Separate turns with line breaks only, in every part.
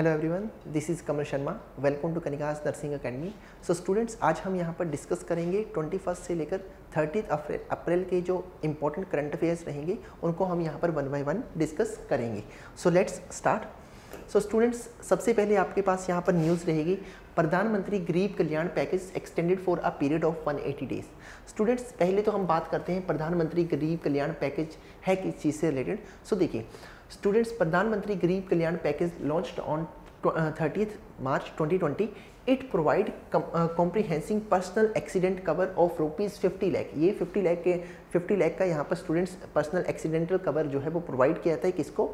Hello everyone, this is Kamal Sharma. Welcome to Kanika's nursing academy. So students, आज हम यहाँ पर डिस्कस करेंगे 21 से लेकर 30 अप्रैल के जो इंपॉर्टेंट करंट अफेयर्स रहेंगे उनको हम यहाँ पर वन बाय वन डिस्कस करेंगे। So let's start. So students, सबसे पहले आपके पास यहाँ पर न्यूज़ रहेगी, Pradhan Mantri Garib Kalyan package extended for a period of 180 days. Students, पहले तो हम बात करते हैं प्रधानमंत्री गरीब कल्याण पैकेज है किस चीज़ से रिलेटेड। सो देखिए students, Pradhan Mantri Garib Kalyan package launched on 30th March 2020. It provide comprehensive personal accident cover of ₹50 lakh। ये 50 लाख का यहाँ पर स्टूडेंट्स पर्सनल एक्सीडेंटल कवर जो है वो प्रोवाइड किया जाता है किसको?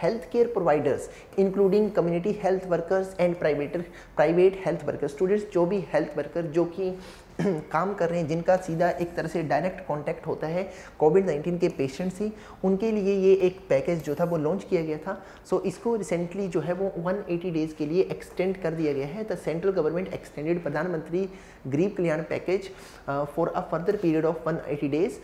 Health care providers including community health workers and private health workers. Students, जो भी हेल्थ वर्कर जो कि काम कर रहे हैं, जिनका सीधा एक तरह से डायरेक्ट कांटेक्ट होता है कोविड-19 के पेशेंट से, उनके लिए ये एक पैकेज जो था वो लॉन्च किया गया था। सो इसको रिसेंटली जो है वो 180 डेज़ के लिए एक्सटेंड कर दिया गया है। The central government extended Pradhan Mantri Garib Kalyan package for a further period of 180 days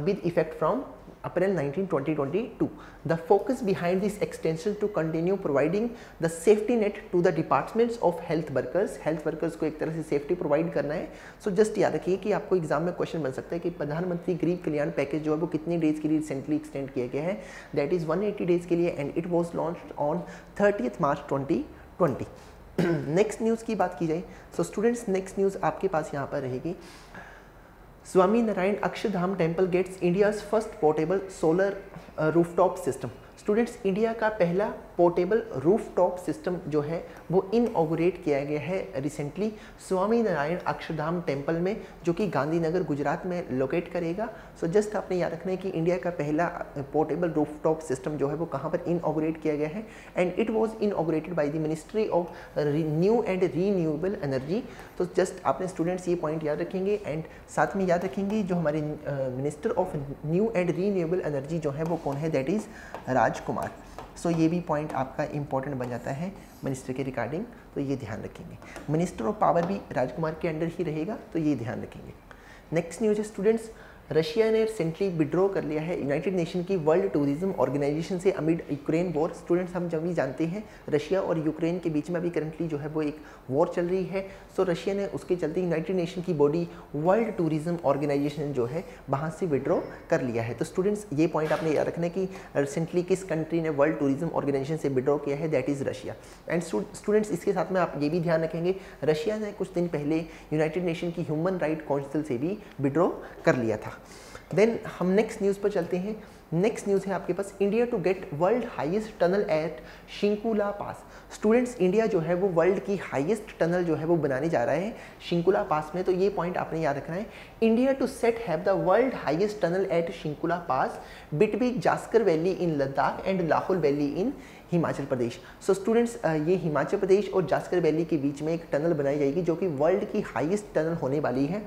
with effect from April 19, 2022. The focus behind this extension to continue providing the safety net to the departments of health workers। health workers को एक तरह से safety provide करना है। So just याद रखिए कि आपको एग्जाम में क्वेश्चन बन सकता है कि प्रधानमंत्री गरीब कल्याण पैकेज जो है वो कितने डेज के लिए रिसेंटली एक्सटेंड किया गया है। दैट इज 180 डेज के लिए and it was launched on 30th March 2020। Next news की बात की जाए, सो स्टूडेंट्स नेक्स्ट न्यूज़ आपके पास यहाँ पर रहेगी, Swami Narayan Akshardham temple gets India's first portable solar rooftop system. Students, India का पहला पोर्टेबल रूफटॉप सिस्टम जो है वो इनऑगरेट किया गया है रिसेंटली स्वामी नारायण अक्षरधाम टेम्पल में, जो कि गांधीनगर गुजरात में लोकेट करेगा। सो जस्ट आपने याद रखना है कि इंडिया का पहला पोर्टेबल रूफटॉप सिस्टम जो है वो कहाँ पर इनऑगरेट किया गया है and it was inaugurated by the ministry of new and renewable energy. तो जस्ट आपने स्टूडेंट्स ये पॉइंट याद रखेंगे एंड साथ में याद रखेंगे जो हमारे minister of new and renewable energy जो है वो कौन है? दैट इज़ राजकुमार। सो ये भी पॉइंट आपका इंपॉर्टेंट बन जाता है मिनिस्टर के रिगार्डिंग, तो ये ध्यान रखेंगे। मिनिस्टर ऑफ पावर भी राजकुमार के अंडर ही रहेगा, तो ये ध्यान रखेंगे। नेक्स्ट न्यूज़ है स्टूडेंट्स, रशिया ने रिसेंटली विड्रॉ कर लिया है यूनाइटेड नेशन की वर्ल्ड टूरिज्म ऑर्गेनाइजेशन से अमिड यूक्रेन वॉर। स्टूडेंट्स, हम जब भी जानते हैं रशिया और यूक्रेन के बीच में अभी करंटली जो है वो एक वॉर चल रही है। सो रशिया ने उसके चलते यूनाइटेड नेशन की बॉडी वर्ल्ड टूरिज्म ऑर्गेनाइजेशन जो है वहाँ से विड्रॉ कर लिया है। तो स्टूडेंट्स, ये पॉइंट आपने याद रखना है कि रिसेंटली किस कंट्री ने वर्ल्ड टूरिज्म ऑर्गेनाइजेशन से विड्रॉ किया है? That is Russia. And students, इसके साथ में आप ये भी ध्यान रखेंगे रशिया ने कुछ दिन पहले यूनाइटेड नेशन की ह्यूमन राइट काउंसिल से भी विड्रॉ कर लिया था। देन हम नेक्स्ट न्यूज़ पर चलते हैं। नेक्स्ट न्यूज़ है आपके पास, India to get world highest tunnel at Shinkula pass. Students, India जो है वो वर्ल्ड की हाईएस्ट टनल जो है वो बनाने जा रहा है शिंकुला पास में। तो ये पॉइंट आपने याद रखना है, India to set have the world highest tunnel at Shinkula pass between Zanskar valley in Ladakh and Lahaul valley in Himachal Pradesh. So students, ये हिमाचल प्रदेश और जास्कर वैली के बीच में एक टनल बनाई जाएगी जो कि वर्ल्ड की हाईएस्ट टनल होने वाली है।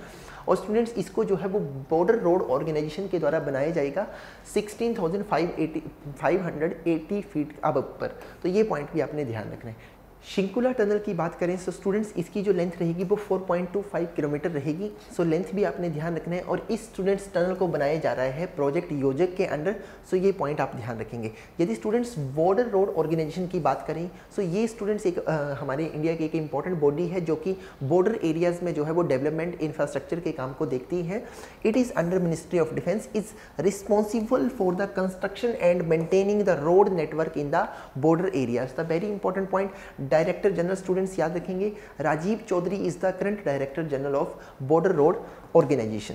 और स्टूडेंट्स, इसको जो है वो बॉर्डर रोड ऑर्गेनाइजेशन के द्वारा बनाया जाएगा 16,580 फीट अब पर। तो ये पॉइंट भी आपने ध्यान रखना है। शिंकुला टनल की बात करें तो स्टूडेंट्स, इसकी जो लेंथ रहेगी वो 4.25 किलोमीटर रहेगी। सो लेंथ भी आपने ध्यान रखना है और इस स्टूडेंट्स टनल को बनाया जा रहा है प्रोजेक्ट योजक के अंडर। सो ये पॉइंट आप ध्यान रखेंगे। यदि स्टूडेंट्स बॉर्डर रोड ऑर्गेनाइजेशन की बात करें, सो ये स्टूडेंट्स एक हमारे इंडिया की एक इंपॉर्टेंट बॉडी है जो कि बॉर्डर एरियाज़ में जो है वो डेवलपमेंट इंफ्रास्ट्रक्चर के काम को देखती है। It is under ministry of defence, is responsible for the construction and maintaining the road network in the border areas. The very important point, director general students याद रखेंगे Rajiv Chaudhary is the current director general of border road organisation.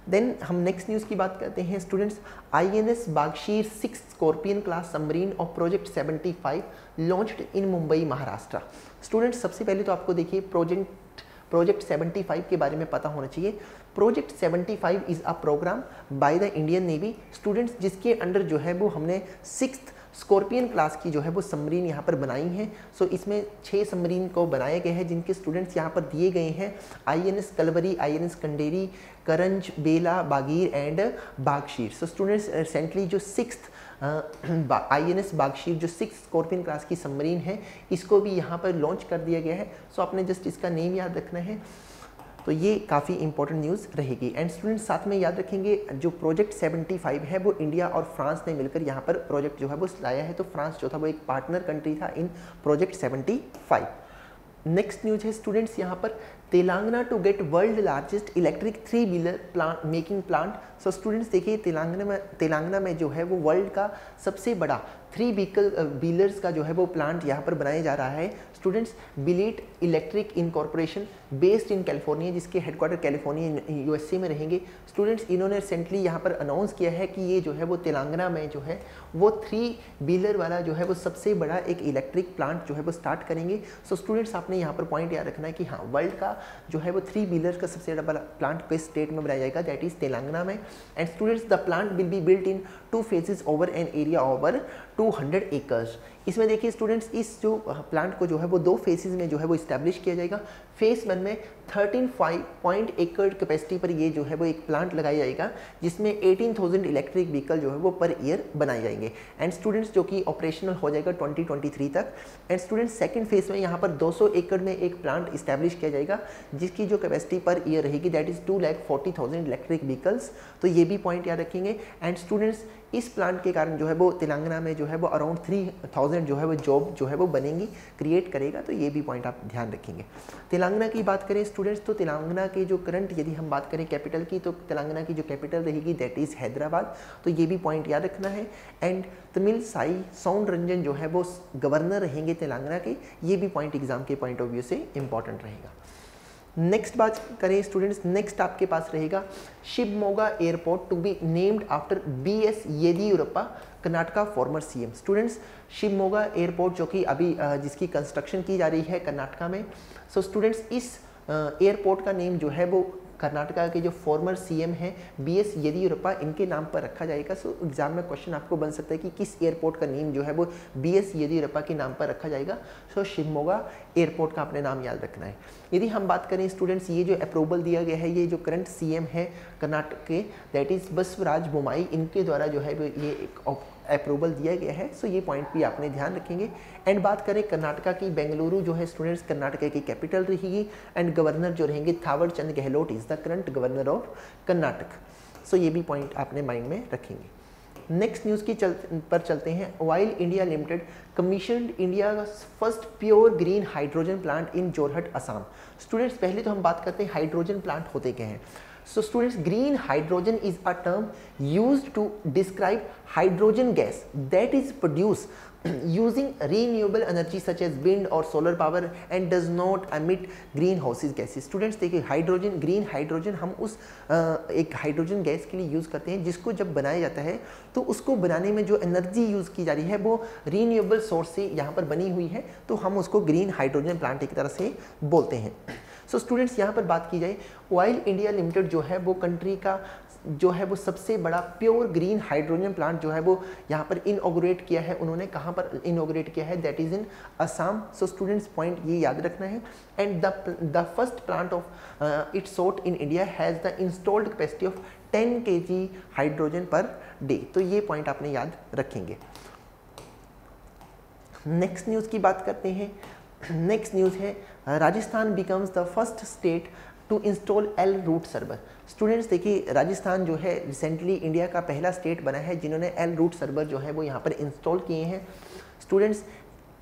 Then हम next news की बात करते हैं students, INS Vagsheer 6 Scorpene class submarine of project 75 launched in Mumbai Maharashtra. Students, सबसे पहले तो आपको देखिए प्रोजेक्ट 75 के बारे में पता होना चाहिए। Project 75 is a programme by the Indian Navy students, जिसके अंडर जो है वो हमने 6th स्कॉर्पियन क्लास की जो है वो सबमरीन यहाँ पर बनाई है। सो इसमें 6 सबमरीन को बनाया गया है जिनके स्टूडेंट्स यहाँ पर दिए गए हैं INS कलवरी, INS कंडेरी, करंज, बेला, बागीर and Vagsheer. So students, recently जो 6th INS बागशीर जो 6 स्कॉर्पियन क्लास की सबमरीन है, इसको भी यहाँ पर लॉन्च कर दिया गया है। सो आपने जस्ट इसका नेम याद रखना है, तो ये काफ़ी इंपॉर्टेंट न्यूज़ रहेगी। एंड स्टूडेंट्स साथ में याद रखेंगे जो प्रोजेक्ट 75 है वो इंडिया और फ्रांस ने मिलकर यहाँ पर प्रोजेक्ट जो है वो लाया है, तो फ्रांस जो था वो एक पार्टनर कंट्री था इन प्रोजेक्ट 75। नेक्स्ट न्यूज है स्टूडेंट्स यहाँ पर Telangana to get world largest electric 3 wheeler plant making plant. So students देखिए तेलंगाना में जो है वो वर्ल्ड का सबसे बड़ा 3 व्हीलर्स का जो है वो प्लांट यहाँ पर बनाया जा रहा है। स्टूडेंट्स बिलीट electric incorporation based in California, जिसके हेडक्वार्टर कैलिफोर्निया यूएसए में रहेंगे। स्टूडेंट्स इन्होंने रिसेंटली यहाँ पर अनाउंस किया है कि ये जो है वो तेलंगाना में जो है वो 3 व्हीलर वाला जो है वो सबसे बड़ा एक इलेक्ट्रिक प्लांट जो है वो स्टार्ट करेंगे। सो स्टूडेंट्स आपने यहाँ पर पॉइंट याद रखना है कि हाँ, वर्ल्ड का जो है वो 3 व्हीलर का सबसे बड़ा प्लांट किस स्टेट में बनाया जाएगा, दैट इज तेलंगाना में। And students the plant will be built in 2 phases over an area over 200 acres. इसमें देखिए स्टूडेंट्स इस जो प्लांट को जो है वो 2 फेजेस में जो है वो इस्टेब्लिश किया जाएगा। फेज 1 में 13.5 एकड़ कैपेसिटी पर ये जो है वो एक प्लांट लगाया जाएगा, जिसमें 18,000 इलेक्ट्रिक व्हीकल जो है वो पर ईयर बनाए जाएंगे। एंड स्टूडेंट्स जो कि ऑपरेशनल हो जाएगा 2023 तक। एंड स्टूडेंट्स सेकंड फेज में यहाँ पर 200 एकड़ में एक प्लांट इस्टेब्लिश किया जाएगा, जिसकी जो कैपेसिटी पर ईयर रहेगी दैट इज 2,40,000 इलेक्ट्रिक व्हीकल्स। तो ये भी पॉइंट याद रखेंगे। एंड स्टूडेंट्स इस प्लांट के कारण जो है वो तेलंगाना में जो है वो अराउंड 3,000 जो है वो जॉब जो है वो बनेंगी, क्रिएट करेगा। तो ये भी पॉइंट आप ध्यान रखेंगे। तेलंगाना की बात करें स्टूडेंट्स, तो तेलंगाना के जो करंट यदि हम बात करें कैपिटल की, तो तेलंगाना की जो कैपिटल रहेगी दैट इज़ हैदराबाद। तो ये भी पॉइंट याद रखना है। And Tamilisai Soundararajan जो है वो गवर्नर रहेंगे तेलंगाना के। ये भी पॉइंट एग्जाम के पॉइंट ऑफ व्यू से इंपॉर्टेंट रहेगा। नेक्स्ट बात करें स्टूडेंट्स, नेक्स्ट आपके पास रहेगा Shivamogga airport to be named after BS Yediyurappa, Karnataka former CM। Students Shivamogga airport जो कि अभी जिसकी कंस्ट्रक्शन की जा रही है कर्नाटका में। सो स्टूडेंट्स इस एयरपोर्ट का नेम जो है वो कर्नाटका के जो फॉर्मर CM हैं BS येदियुरप्पा, इनके नाम पर रखा जाएगा। सो एग्जाम में क्वेश्चन आपको बन सकता है कि किस एयरपोर्ट का नेम जो है वो BS येदियुरप्पा के नाम पर रखा जाएगा। सो शिवमोगा एयरपोर्ट का अपने नाम याद रखना है। यदि हम बात करें स्टूडेंट्स, ये जो अप्रूवल दिया गया है, ये जो करंट CM है कर्नाटक के दैट इज़ बसवराज बोम्मई, इनके द्वारा जो है ये एक अप्रूवल दिया गया है। सो ये पॉइंट भी आपने ध्यान रखेंगे। एंड बात करें कर्नाटका की, बेंगलुरु जो है स्टूडेंट्स कर्नाटका की कैपिटल रहेगी। एंड गवर्नर जो रहेंगे Thawar Chand Gehlot is the current governor of Karnataka. So ये भी पॉइंट आपने माइंड में रखेंगे। नेक्स्ट न्यूज़ की पर चलते हैं। Oil India limited commissioned India first pure green hydrogen plant in Jorhat Assam. Students पहले तो हम बात करते हैं हाइड्रोजन प्लांट होते क्या हैं। So students, green hydrogen is a term used to describe hydrogen gas that is produced using renewable energy such as wind or solar power and does not emit greenhouse gases. Students देखिए hydrogen, green hydrogen हम उस एक hydrogen gas के लिए use करते हैं जिसको जब बनाया जाता है तो उसको बनाने में जो एनर्जी यूज़ की जा रही है वो रीन्यूएबल सोर्स से यहाँ पर बनी हुई है, तो हम उसको ग्रीन हाइड्रोजन प्लांट एक तरह से बोलते हैं। सो स्टूडेंट्स यहाँ पर बात की जाए, ऑयल इंडिया लिमिटेड जो है वो कंट्री का जो है वो सबसे बड़ा प्योर ग्रीन हाइड्रोजन प्लांट जो है वो यहाँ पर इनऑगरेट किया है। उन्होंने कहाँ पर इनऑगरेट किया है, that is in Assam. So students point ये याद रखना है। And the first plant of its sort in India has the installed capacity of 10 kg hydrogen per day. तो ये पॉइंट आपने याद रखेंगे। नेक्स्ट न्यूज़ की बात करते हैं। नेक्स्ट न्यूज़ है Rajasthan becomes the first state to install L root server. Students देखिए राजस्थान जो है रिसेंटली इंडिया का पहला स्टेट बना है जिन्होंने एल रूट सर्वर जो है वो यहाँ पर इंस्टॉल किए हैं। Students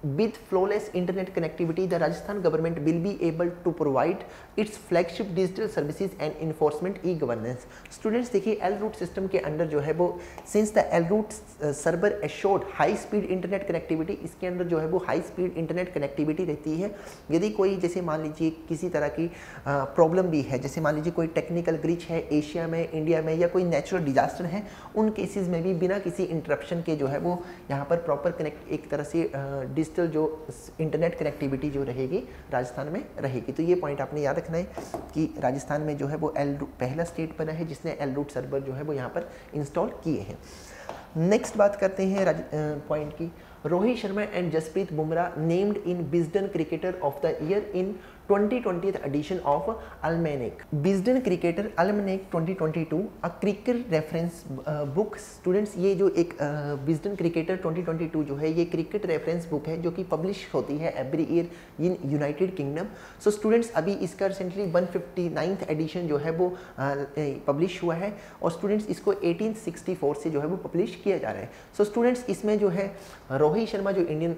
with flawless internet connectivity, the Rajasthan government will be able to provide its flagship digital services and enforcement e-governance। Students देखिए एल रूट सिस्टम के अंदर जो है वो since the L root server assured high speed internet connectivity, इसके अंदर जो है वो हाई स्पीड इंटरनेट कनेक्टिविटी रहती है। यदि कोई जैसे मान लीजिए किसी तरह की प्रॉब्लम भी है, जैसे मान लीजिए कोई टेक्निकल ग्लिच है एशिया में, इंडिया में, या कोई नेचुरल डिजास्टर है, उन केसेस में भी बिना किसी इंटरप्शन के जो है वो यहाँ पर प्रॉपर कनेक्ट एक तरह से डिजिटल जो इंटरनेट कनेक्टिविटी जो रहेगी राजस्थान में रहेगी। तो ये पॉइंट आपने याद रखना है कि राजस्थान में जो है वो पहला स्टेट बना है जिसने एल रूट सर्वर जो है वो यहाँ पर इंस्टॉल किए हैं। नेक्स्ट बात करते हैं पॉइंट की। Rohit Sharma and Jasprit Bumrah named in Wisden cricketer of the year in 2020th edition of Almanac. Wisden Cricketer Almanac 2022, a cricket reference book. Students, ये जो एक Wisden Cricketer 2022 जो है ये क्रिकेट रेफरेंस बुक है जो कि पब्लिश होती है every year in United kingdom. So students, अभी इसका रिसेंटली 159th एडिशन जो है वो पब्लिश हुआ है और स्टूडेंट्स इसको 1864 से जो है वो पब्लिश किया जा रहा है. सो स्टूडेंट्स, इसमें जो है रोहित शर्मा जो इंडियन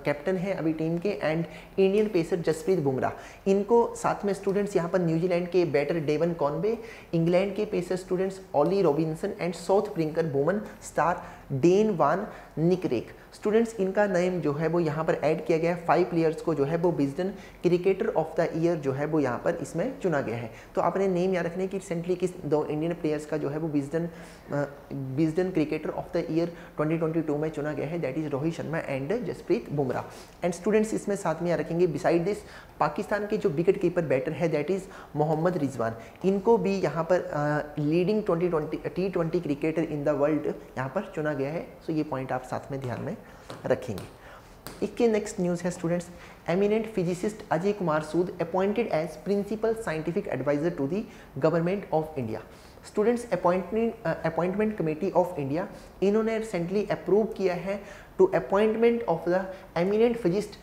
कैप्टन है अभी टीम के, and Indian pacer Jasprit Bumrah, इनको साथ में स्टूडेंट्स यहाँ पर न्यूजीलैंड के बैटर डेवन कॉनवे, इंग्लैंड के pacer students Ollie Robinson and South African woman star Dane van Niekerk. Students, इनका नेम जो है वो यहाँ पर ऐड किया गया है. 5 प्लेयर्स को जो है वो Wisden cricketer of the year जो है वो यहाँ पर इसमें चुना गया है. तो आपने नेम याद रखने की रिसेंटली किस 2 इंडियन प्लेयर्स का जो है वो Wisden cricketer of the year 2022 में चुना गया है, that is Rohit Sharma and Jasprit Bumrah. And students, इसमें साथ में याद रखेंगे बिसाइड दिस पाकिस्तान के जो विकेट कीपर बैटर है दैट इज मोहम्मद रिजवान, इनको भी यहाँ पर leading T20 cricketer in the world यहाँ पर चुना गया है. सो ये पॉइंट आप साथ में ध्यान में रखेंगे. इसके नेक्स्ट न्यूज़ है students, eminent physicist Ajay Kumar Sood appointed as principal scientific adviser to the government of India. Students, appointment committee of India, इन्होंने रिसेंटली अप्रूव किया है to appointment of the eminent physicist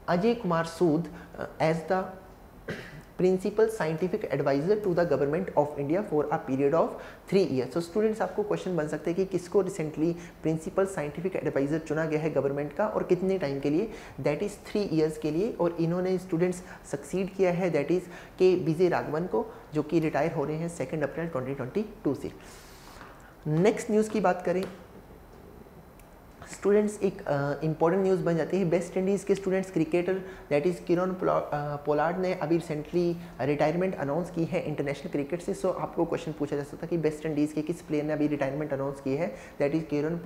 Ajay Kumar Sood as the principal scientific adviser to the government of India for a period of 3 years. So students, आपको question बन सकते हैं कि किसको recently principal scientific adviser चुना गया है गवर्नमेंट का और कितने टाइम के लिए, दैट इज़ 3 ईयर्स के लिए. और इन्होंने स्टूडेंट्स सक्सीड किया है दैट इज़ के विजय राघवन को, जो कि रिटायर हो रहे हैं 2 अप्रैल 2022 से. नेक्स्ट न्यूज़ की बात करें स्टूडेंट्स, एक इंपॉर्टेंट न्यूज़ बन जाती है. वेस्ट इंडीज़ के students cricketer that is Kieron Pollard ने अभी रिसेंटली रिटायरमेंट अनाउंस की है इंटरनेशनल क्रिकेट से. सो आपको क्वेश्चन पूछा जा सकता है कि वेस्ट इंडीज़ के किस प्लेयर ने अभी रिटायरमेंट अनाउंस की है, दैट इज़ किरण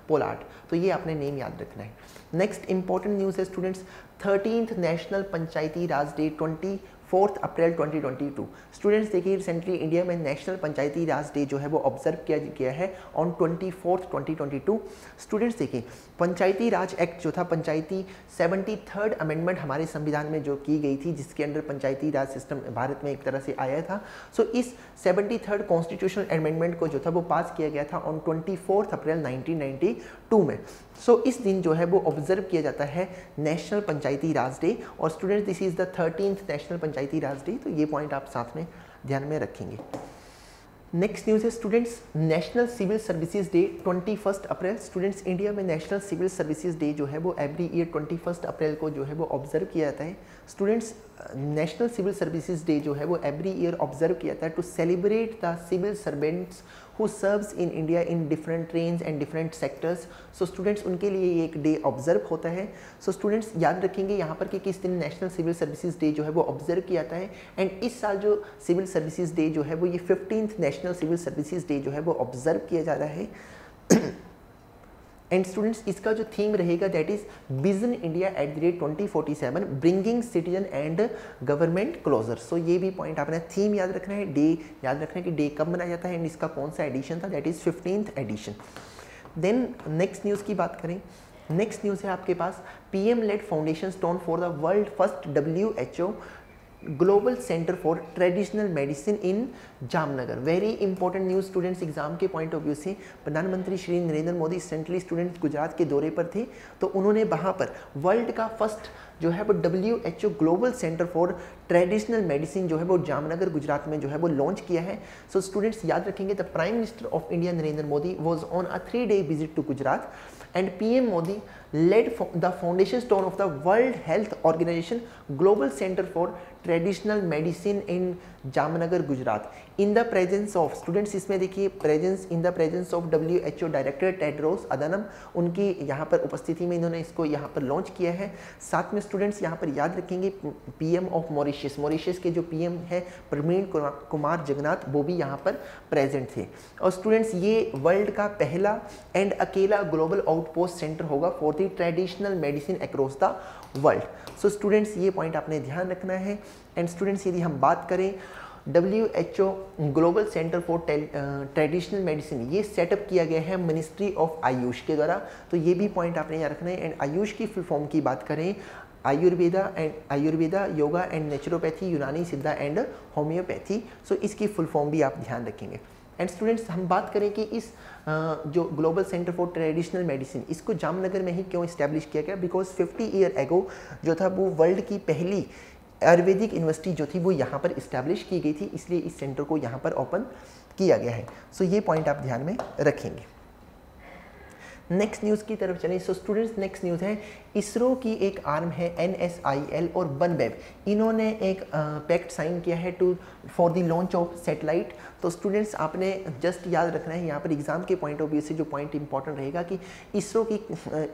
पोलार्ड. तो ये आपने नेम याद रखना है. नेक्स्ट इंपॉर्टेंट न्यूज़ है students, 13th national Panchayati Raj day 24 अप्रैल 2022. स्टूडेंट्स, देखिए रिसेंटली इंडिया में नेशनल पंचायती राज डे जो है वो ऑब्जर्व किया गया है ऑन 24 2022. स्टूडेंट्स, देखिए पंचायती राज एक्ट जो था, पंचायती 73rd अमेंडमेंट हमारे संविधान में जो की गई थी, जिसके अंडर पंचायती राज सिस्टम भारत में एक तरह से आया था. सो इस 73rd कॉन्स्टिट्यूशनल अमेंडमेंट को जो था वो पास किया गया था ऑन 24 अप्रैल 1992 में. सो इस दिन जो है वो ऑब्जर्व किया जाता है नेशनल पंचायती राज डे. और स्टूडेंट्स, this is the 13th national Panchayati Raj day. तो ये पॉइंट आप साथ में ध्यान में रखेंगे. नेक्स्ट न्यूज़ है students, national civil services day 21 April. Students, India में नेशनल सिविल सर्विसेज डे जो है वो एवरी ईयर 21 अप्रैल को जो है वो ऑब्जर्व किया जाता है. Students, national civil services day जो है वो एवरी ईयर ऑब्जर्व किया जाता है to celebrate the civil servants who serves in India in different range and different sectors. So students, उनके लिए ये एक डे ऑब्जर्व होता है. सो स्टूडेंट्स, याद रखेंगे यहाँ पर कि किस दिन नेशनल सिविल सर्विसेज डे जो है वो ऑब्जर्व किया जाता है. एंड इस साल जो सिविल सर्विसेज डे जो है वो ये 15th national civil services day जो है वो ऑब्जर्व किया जा रहा है. एंड स्टूडेंट्स, इसका जो थीम रहेगा that is vision India at the rate 2047 bringing citizen and government closer. So ये भी पॉइंट आपने थीम याद रखना है, डे याद रखना है कि डे कब मनाया जाता है एंड इसका कौन सा एडिशन था, that is 15th edition. Then next news की बात करें. नेक्स्ट न्यूज़ है आपके पास, PM laid foundation stone for the world first WHO global centre for traditional medicine in Jamnagar. Very important news students, exam के पॉइंट ऑफ व्यू से. प्रधानमंत्री Shri Narendra Modi recently students Gujarat के दौरे पर थे, तो उन्होंने वहाँ पर वर्ल्ड का फर्स्ट जो है वो WHO global centre for traditional medicine जो है वो जामनगर गुजरात में जो है वो लॉन्च किया है. सो स्टूडेंट्स, याद रखेंगे the prime minister of India Narendra Modi was on a 3-day visit to Gujarat and PM Modi led the foundation stone of the World Health Organization Global Center for Traditional Medicine in Jamnagar, Gujarat. In the presence of students, इसमें देखिए presence in the presence of WHO Director Tedros Adhanom, उनकी यहाँ पर उपस्थिति में इन्होंने इसको यहाँ पर लॉन्च किया है. साथ में स्टूडेंट्स यहाँ पर याद रखेंगे PM ऑफ मॉरिशस के जो PM है प्रवीण कुमार जगन्नाथ, वो भी यहाँ पर प्रेजेंट थे. और स्टूडेंट्स, ये वर्ल्ड का पहला एंड अकेला ग्लोबल आउटपोस्ट सेंटर होगा for the traditional medicine across the world. So students, ये पॉइंट आपने ध्यान रखना है. एंड स्टूडेंट्स, यदि हम बात करें WHO global centre for traditional medicine, ये सेटअप किया गया है मिनिस्ट्री ऑफ आयुष के द्वारा. तो ये भी पॉइंट आपने यहाँ रखना है. एंड आयुष की फुल फॉर्म की बात करें, आयुर्वेदा, योगा एंड नेचुरोपैथी, यूनानी सिद्धा एंड होम्योपैथी। सो इसकी फुल फॉर्म भी आप ध्यान रखेंगे। एंड स्टूडेंट्स हम बात करें कि इस जो global centre for traditional medicine, इसको जामनगर में ही क्यों इस्टेब्लिश किया गया? बिकॉज 50 ईयर एगो जो था वो वर्ल्ड की पहली आयुर्वेदिक यूनिवर्सिटी जो थी वो यहाँ पर इस्टेब्लिश की गई थी, इसलिए इस सेंटर को यहाँ पर ओपन किया गया है। सो ये पॉइंट आप ध्यान में रखेंगे। नेक्स्ट न्यूज़ की तरफ चलें। सो स्टूडेंट्स नेक्स्ट न्यूज़ है, इसरो की एक आर्म है NSIL और वनवेब, इन्होंने एक पैक्ट साइन किया है for the launch of satellite. तो स्टूडेंट्स आपने जस्ट याद रखना है यहाँ पर एग्जाम के पॉइंट ऑफ व्यू से जो पॉइंट इंपॉर्टेंट रहेगा कि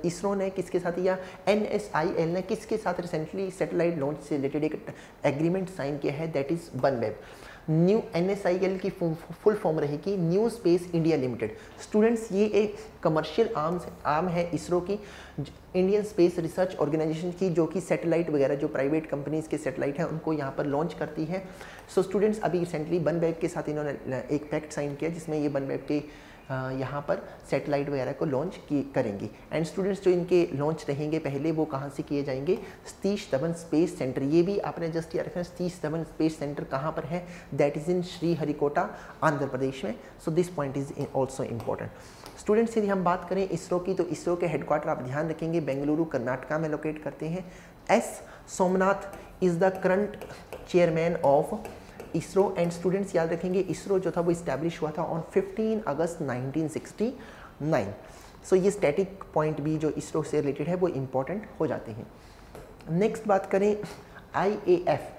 इसरो ने किसके साथ या NSIL ने किसके साथ रिसेंटली सैटेलाइट लॉन्च से रिलेटेड एक एग्रीमेंट साइन किया है, that is OneWeb. New NSIL की फुल फॉर्म रहेगी new space India limited. Students ये एक कमर्शियल आर्म है इसरो की, इंडियन स्पेस रिसर्च ऑर्गेनाइजेशन की, जो कि सैटेलाइट वगैरह जो प्राइवेट कंपनीज के सैटेलाइट हैं उनको यहाँ पर लॉन्च करती है। सो स्टूडेंट्स अभी रिसेंटली वनवेब के साथ इन्होंने एक पैक्ट साइन किया जिसमें ये वनवेब के यहाँ पर सैटेलाइट वगैरह को लॉन्च करेंगी। एंड स्टूडेंट्स जो इनके लॉन्च रहेंगे पहले वो कहाँ से किए जाएंगे? Satish Dhawan space centre. ये भी आपने जस्ट याद रखना, सतीश धवन स्पेस सेंटर कहाँ पर है? That is in Sriharikota, Andhra Pradesh में। So this point is also important. Students यदि हम बात करें इसरो की, तो इसरो के हेडक्वार्टर आप ध्यान रखेंगे बेंगलुरु कर्नाटका में लोकेट करते हैं। S Somnath is the current chairman of ISRO. And students याद रखेंगे इसरो जो था वो इस्टेब्लिश हुआ था ऑन 15 अगस्त 1969। सो ये स्टैटिक पॉइंट भी जो इसरो से रिलेटेड है वो इम्पॉर्टेंट हो जाते हैं। नेक्स्ट बात करें IAF।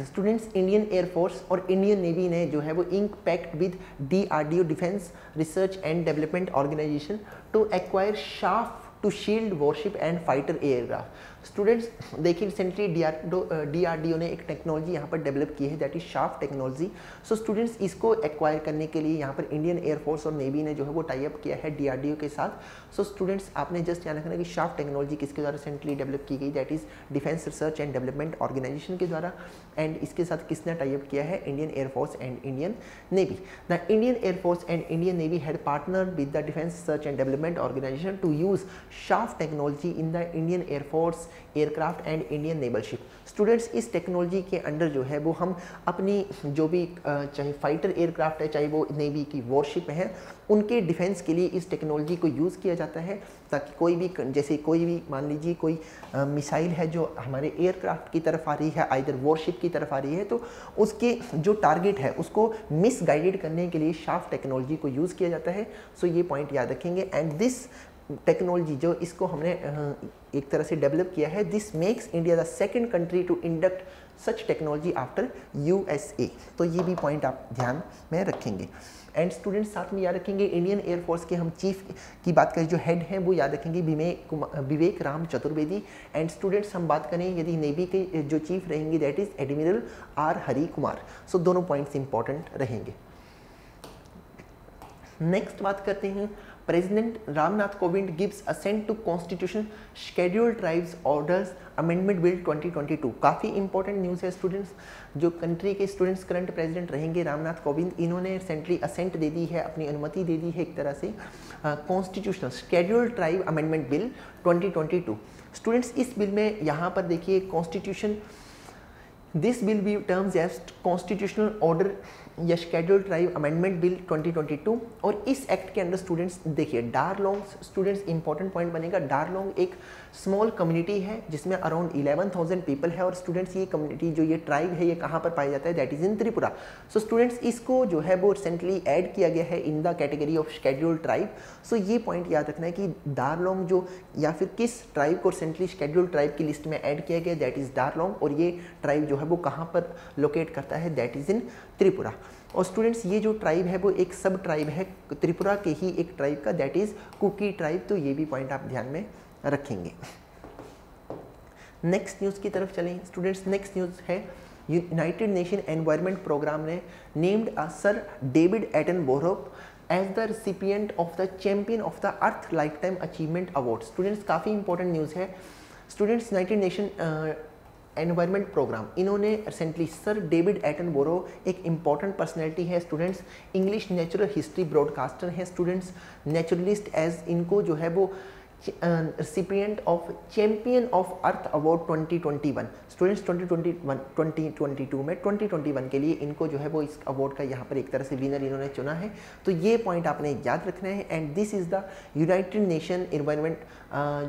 स्टूडेंट्स इंडियन एयरफोर्स और इंडियन नेवी ने जो है वो ink pact with DRDO defence research and development organisation to acquire chaff to shield warship and fighter aircraft. Students देखिए रिसेंटली DRDO ने एक टेक्नोलॉजी यहाँ पर डेवलप की है, that is chaff technology. So students इसको एक्वायर करने के लिए यहाँ पर इंडियन एयरफोर्स और नेवी ने जो है वो टाई अप किया है DRDO के साथ। सो स्टूडेंट्स आपने जस्ट याद रखना कि शाफ्ट टेक्नोलॉजी किसके द्वारा रिसेंटली डेवलप की गई? That is defence research and development organisation के द्वारा। एंड इसके साथ किसने टाई अप किया है? Indian air force and Indian Navy. The Indian air force and Indian Navy had partnered with the defence research and development organisation to use chaff technology in the Indian air force aircraft and Indian naval ship. Students इस technology के under जो है वो हम अपनी जो भी चाहे फाइटर एयरक्राफ्ट है, चाहे वो नेवी की वॉरशिप है, उनके डिफेंस के लिए इस टेक्नोलॉजी को यूज़ किया जाता है, ताकि कोई भी जैसे कोई भी मान लीजिए कोई मिसाइल है जो हमारे एयरक्राफ्ट की तरफ आ रही है, आइदर वॉरशिप की तरफ आ रही है, तो उसके जो टारगेट है उसको मिसगाइडेड करने के लिए शाफ्ट टेक्नोलॉजी को यूज़ किया जाता है। सो ये पॉइंट याद रखेंगे। एंड दिस टेक्नोलॉजी जो इसको हमने एक तरह से डेवलप किया है, this makes India the second country to induct such technology after USA। तो ये भी पॉइंट आप ध्यान में रखेंगे। एंड स्टूडेंट्स साथ में याद रखेंगे इंडियन एयरफोर्स के हम चीफ की बात करें, जो हेड हैं वो याद रखेंगे विवेक राम चतुर्वेदी। एंड स्टूडेंट्स हम बात करें यदि नेवी के जो चीफ रहेंगे that is admiral R Hari Kumar. So दोनों पॉइंट्स इंपॉर्टेंट रहेंगे। नेक्स्ट बात करते हैं, president Ramnath Kovind gives assent to constitution scheduled tribes orders amendment bill 2022। काफ़ी इंपॉर्टेंट न्यूज़ है स्टूडेंट्स। जो कंट्री के स्टूडेंट्स करंट प्रेसिडेंट रहेंगे रामनाथ कोविंद, इन्होंने रिसेंटली असेंट दे दी है, अपनी अनुमति दे दी है एक तरह से constitutional scheduled tribe amendment bill 2022। Students इस बिल में यहाँ पर देखिए constitution, this bill be terms as constitutional order या शेड्यूल्ड ट्राइब अमेंडमेंट बिल 2022। और इस एक्ट के अंडर स्टूडेंट्स देखिए डारलोंग, स्टूडेंट्स इंपॉर्टेंट पॉइंट बनेगा, डारलोंग एक स्मॉल कम्युनिटी है जिसमें अराउंड 11,000 पीपल है। और स्टूडेंट्स ये कम्युनिटी जो ये ट्राइब है ये कहाँ पर पाया जाता है? That is in Tripura. So students इसको जो है वो रिसेंटली ऐड किया गया है in the category of scheduled tribe. So ये पॉइंट याद रखना है कि डारलोंग जो या फिर किस ट्राइब को रिसेंटली शेड्यूल्ड ट्राइब की लिस्ट में ऐड किया गया, दैट इज डारलोंग। और ये ट्राइब जो है वो कहाँ पर लोकेट करता है? That is in Tripura. और स्टूडेंट्स ये जो ट्राइब है वो एक सब ट्राइब है त्रिपुरा के ही एक ट्राइब का, दैट इज कुकी ट्राइब। तो ये भी पॉइंट आप ध्यान में रखेंगे। नेक्स्ट न्यूज़ की तरफ चलें स्टूडेंट्स। नेक्स्ट न्यूज़ है यूनाइटेड नेशन एनवायरनमेंट प्रोग्राम ने named sir David Attenborough as the recipient of the champion of the earth lifetime achievement award. Students काफ़ी इंपॉर्टेंट न्यूज़ है students. United nation environment programme, इन्होंने recently sir David Attenborough एक important personality है students, English natural history broadcaster हैं students, naturalist as इनको जो है वो recipient of champion of earth award 2021। Students 2022 में 2021 के लिए इनको जो है वो इस अवार्ड का यहाँ पर एक तरह से विनर इन्होंने चुना है। तो ये पॉइंट आपने याद रखना है। And this is the United nation environment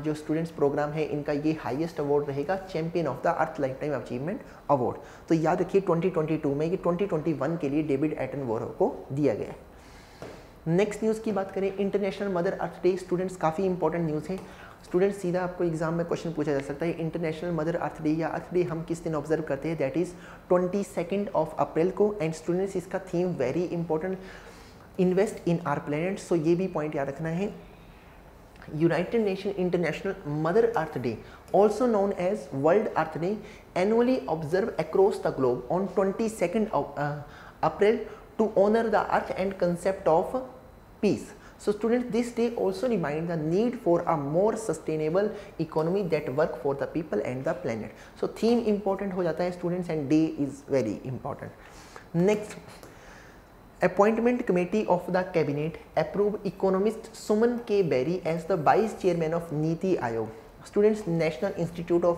जो स्टूडेंट्स प्रोग्राम है, इनका ये हाईएस्ट अवार्ड रहेगा, champion of the earth lifetime achievement award. तो याद रखिए 2022 में, ये 2021 के लिए डेविड एटनबरो को दिया गया है। नेक्स्ट न्यूज़ की बात करें, international Mother Earth day. Students काफ़ी इंपॉर्टेंट न्यूज़ है। स्टूडेंट्स सीधा आपको एग्जाम में क्वेश्चन पूछा जा सकता है, इंटरनेशनल मदर अर्थ डे या अर्थ डे हम किस दिन ऑब्जर्व करते हैं? दैट इज़ 22 अप्रैल को। एंड स्टूडेंट्स इसका theme very important, invest in our planet. So ये भी पॉइंट याद रखना है। United Nation International Mother Earth Day, also known as World Earth Day, annually observed across the globe on 22nd April to honor the earth and concept of peace. So students, this day also reminds the need for a more sustainable economy that work for the people and the planet. So theme important हो जाता है students and day is very important. Next, Appointment Committee of the Cabinet approved economist Suman K. Berry as the Vice Chairman of Niti Aayog. Students, National Institute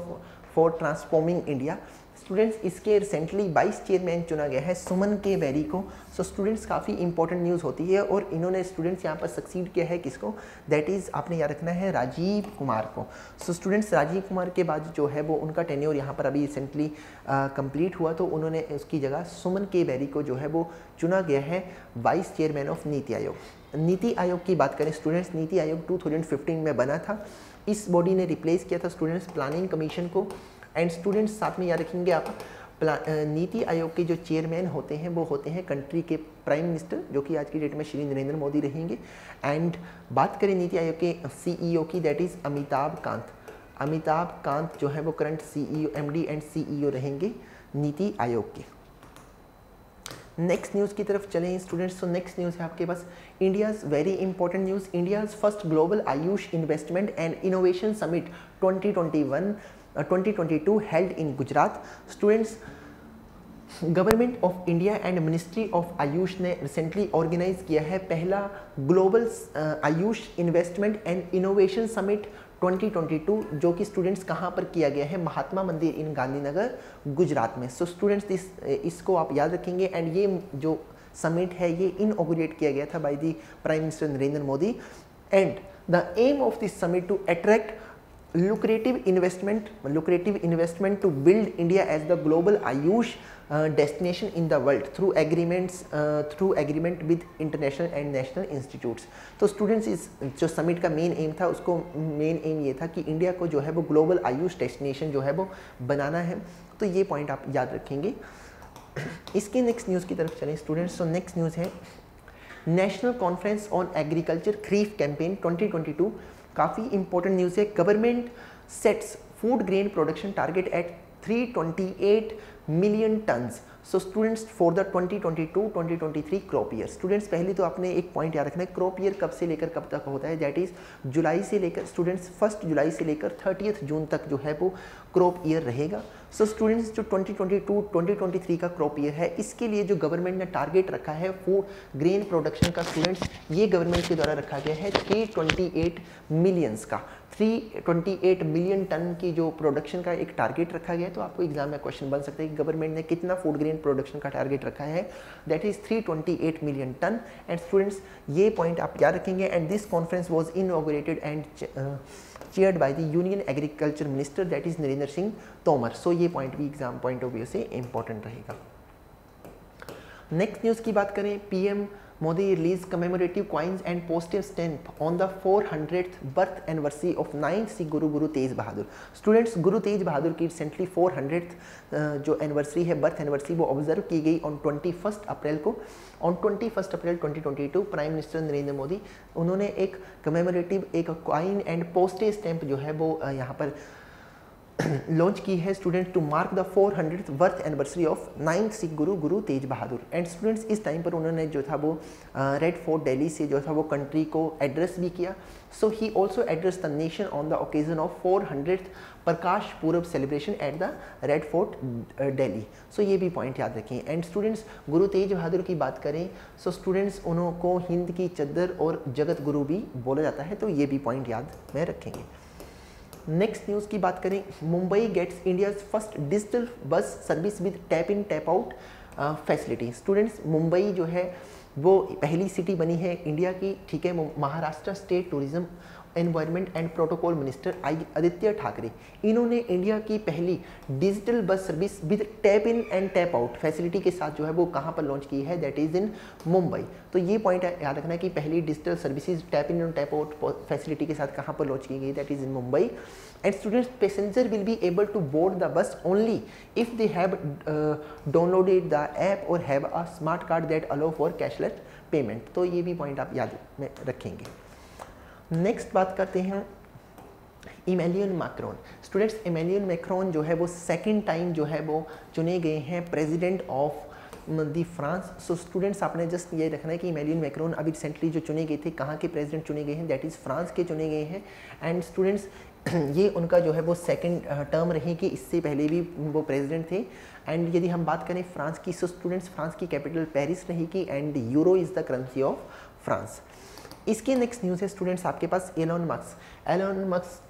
for Transforming India. Students इसके recently vice chairman चुना गया है सुमन के berry को। सो students काफ़ी important news होती है और इन्होंने स्टूडेंट्स यहाँ पर सक्सीड किया है किसको? दैट इज़ आपने याद रखना है राजीव कुमार को। सो स्टूडेंट्स राजीव कुमार के बाद जो है वो उनका टेन्योर यहाँ पर अभी रिसेंटली कंप्लीट हुआ, तो उन्होंने उसकी जगह सुमन के बेरी को जो है वो चुना गया है vice chairman of NITI Aayog. NITI Aayog की बात करें स्टूडेंट्स, नीति आयोग 2015 में बना था। इस बॉडी ने रिप्लेस किया था स्टूडेंट्स प्लानिंग कमीशन को। एंड स्टूडेंट्स साथ में याद रखेंगे आप, नीति आयोग के जो चेयरमैन होते हैं वो होते हैं कंट्री के प्राइम मिनिस्टर, जो कि आज की डेट में श्री नरेंद्र मोदी रहेंगे। एंड बात करें नीति आयोग के सीईओ की, दैट इज़ अमिताभ कांत। अमिताभ कांत जो है वो current CEO, MD and CEO रहेंगे नीति आयोग के। नेक्स्ट न्यूज़ की तरफ चलें स्टूडेंट्स। तो नेक्स्ट न्यूज़ है आपके पास India's very important news, India's first global Ayush investment and innovation summit 2022 held in Gujarat. Students, government of India and ministry of Ayush ने रिसेंटली ऑर्गेनाइज किया है पहला global Ayush investment and innovation summit 2022, जो कि स्टूडेंट्स कहाँ पर किया गया है? महात्मा मंदिर इन गांधीनगर गुजरात में। सो स्टूडेंट्स इसको आप याद रखेंगे। एंड ये जो समिट है ये इनऑगरेट किया गया था by the prime minister Narendra Modi. And the aim of this summit to attract lucrative investment to build India as the global Ayush destination in the world through agreement with international and national institutes. तो students इस जो summit का main M था, उसको main M ये था कि India को जो है वो ग्लोबल आयुष डेस्टिनेशन जो है वो बनाना है। तो ये पॉइंट आप याद रखेंगे। इसके नेक्स्ट न्यूज़ की तरफ चलें स्टूडेंट्स। तो नेक्स्ट न्यूज़ है national conference on agriculture kharif campaign 2022। काफ़ी इंपॉर्टेंट न्यूज़ है। Government sets food grain production target at 328 million tonnes. So students for the 2022-2023 crop year. Students पहले तो आपने एक पॉइंट याद रखना है, क्रॉप ईयर कब से लेकर कब तक होता है? दैट इज़ जुलाई से लेकर स्टूडेंट्स 1 जुलाई से लेकर 30 जून तक जो है वो क्रॉप ईयर रहेगा। सो स्टूडेंट्स जो 2022-2023 का क्रॉप ईयर है, इसके लिए जो गवर्नमेंट ने टारगेट रखा है फूड ग्रेन प्रोडक्शन का, स्टूडेंट्स ये गवर्नमेंट के द्वारा रखा गया है 328 मिलियंस का। 328 मिलियन टन की जो प्रोडक्शन का एक टारगेट रखा गया है। तो आपको एग्जाम में क्वेश्चन बन सकता है कि गवर्नमेंट ने कितना फूड ग्रेन प्रोडक्शन का टारगेट रखा है? That is 328 million tonne. And students ये पॉइंट आप याद रखेंगे। And this conference was inaugurated and chaired by the union agriculture minister, that is Narendra Singh Tomar. So ये पॉइंट भी एग्जाम पॉइंट ऑफ व्यू से इंपॉर्टेंट रहेगा। नेक्स्ट न्यूज़ की बात करें, PM Modi released commemorative coins and postage stamp on the 400th birth anniversary of 9th Sikh Guru Tej Bahadur. Students, गुरु तेज बहादुर की recently 400th जो anniversary है, birth anniversary, वो observe की गई ऑन 21 अप्रैल को। On 21 April 2022 prime minister Narendra Modi उन्होंने एक commemorative एक कॉइन एंड पोस्टेज स्टैंप जो है वो यहाँ पर लॉन्च की है students to mark the 400th birth anniversary of 9th Sikh Guru Guru Tegh Bahadur. And students इस टाइम पर उन्होंने जो था वो रेड फोर्ट दिल्ली से जो था वो कंट्री को एड्रेस भी किया। So he also address the nation on the occasion of 400th Prakash Purv celebration at the red fort Delhi. So ये भी पॉइंट याद रखें। एंड स्टूडेंट्स गुरु तेज बहादुर की बात करें सो स्टूडेंट्स उनको हिंद की चद्दर और जगत गुरु भी बोला जाता है, तो ये भी पॉइंट याद में रखेंगे। नेक्स्ट न्यूज़ की बात करें, Mumbai gets India's first digital bus service with tap in tap out facility. Students Mumbai जो है वो पहली सिटी बनी है इंडिया की, ठीक है। Maharashtra state tourism environment and protocol minister Aditya Thackeray, इन्होंने इंडिया की पहली digital bus service with tap in and tap out facility के साथ जो है वो कहाँ पर लॉन्च की है, दैट इज़ इन मुंबई। तो ये पॉइंट याद रखना है कि पहली digital services tap in and tap out facility के साथ कहाँ पर लॉन्च की गई, that is in Mumbai. And students passenger will be able to board the bus only if they have downloaded the app और have a smart card that allow for cashless payment. तो ये भी पॉइंट आप याद में रखेंगे। नेक्स्ट बात करते हैं Emmanuel Macron. Students Emmanuel Macron जो है वो सेकंड टाइम जो है वो चुने गए हैं president of the France. So students आपने जस्ट ये रखना है कि इमैनुअल मैक्रोन अभी रिसेंटली जो चुने गए थे, कहाँ के प्रेसिडेंट चुने गए हैं, दैट इज़ फ्रांस के चुने गए हैं। एंड स्टूडेंट्स ये उनका जो है वो सेकंड टर्म रहेगी, इससे पहले भी वो प्रेसिडेंट थे। एंड यदि हम बात करें फ्रांस की, सो स्टूडेंट्स फ्रांस की कैपिटल पेरिस रहेगी and euro is the currency of France. इसके नेक्स्ट न्यूज़ है स्टूडेंट्स आपके पास Elon